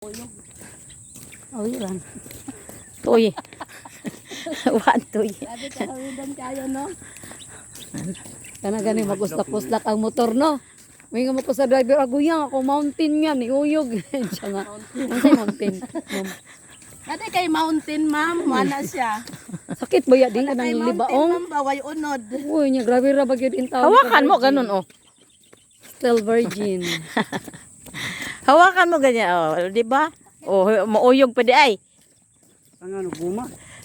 Uyog. Oh, yun. Tuy. One tuy. Sabi ka hawidan kayo, no? Kana gani maguslak-uslak ang motor, no? May nga mo ko sa driver, aguyang ako mountain nga ni uyog. Siya nga. Ano say mountain? Ma'am. Dati kay mountain, ma'am. Wala siya. Sakit ba ya di ka Kay nang mountain, libaong? ma'am. Baway unod. Uy, nya grabe ra bagyo din tao. Hawakan mo ganun oh. Still virgin. Hawakan mo ganyan oh, 'di ba? Oh, muuyog pa di ay. Ang ano, guma?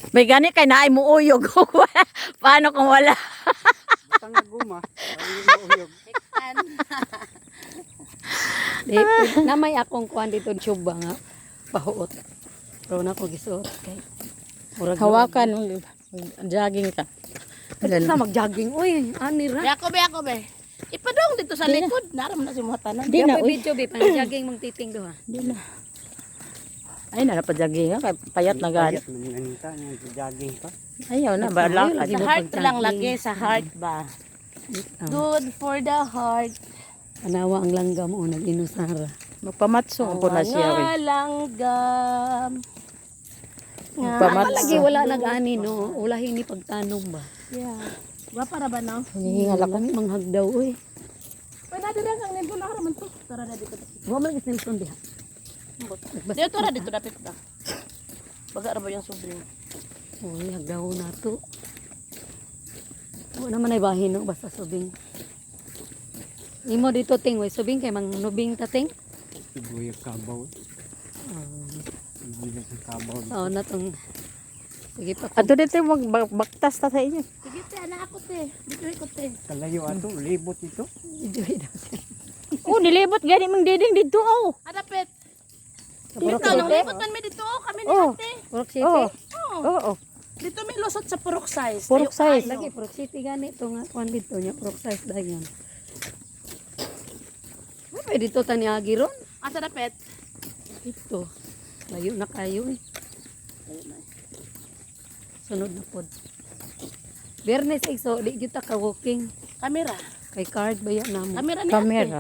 May gani kay naay muuyog. Paano kung wala? Tanga guma. Ang uyog. Hiktan. Di, namay akong kuan dito tube nga pahuot. Pero na ko gisuot kay murag Hawakan mo. Jogging ka. sa mag-jogging. Uy, ani ra. Ako be. Ipadong dito sa likod. Naram na si mga tanan. Di Di na, na uy. video bi pang-jogging magtiting do ha. Di na. Ay na pa jogging kay payat na gani. Payat man nanita niya, jogging pa. Ayaw na balak. Lagi Sa mo heart pag-jogging. lang lagi. Sa heart ba? Good for the heart. Anawa ang langgam o nag-inusara. Magpamatsong ko na siya. Nga eh. langgam. Nga Pamatso. Lagi wala nag-ani no. Ulahin ni pagtanong ba. Yeah. Wapa ra ba, no? Hinihingal ako. Kami manghagdaw uy. Pwede dira kang nindun na raman to. Tara na dito. Wa man gis nilson diha. Dito ra dito dapit na. Baga ra ba yung subling? Uy, hagdaw na to. Wa naman ay bahin no basta subing. Imo dito ting way subing kay mang nubing ta ting. Ibuyag kabaw. Ibuyag sa kabaw. So na tong sige pa. Ato dito magbaktas ta sa inyo. Sige te, anak ako te. Dito ko te. Kalayo ato, libot ito. Enjoy daw siya. Oh, nilibot gani mong diding dito oh. Adapit. Purok Dito, nung City. libot man mi dito. Kami ni Oh. ate. Purok City. Oh. Oh. Oo. Dito may lusot sa purok size. Purok Tayo size. kayo. Lagi Purok City gani to nga kuan dito nya Purok size dayon. Ay dito tani agi ron. Asa dapit? Ito. Layo na kayo eh. Sunod na pod. Bernes igso di kita ka walking Kamera. kay card baya namo. Kamera ni ate. Kamera.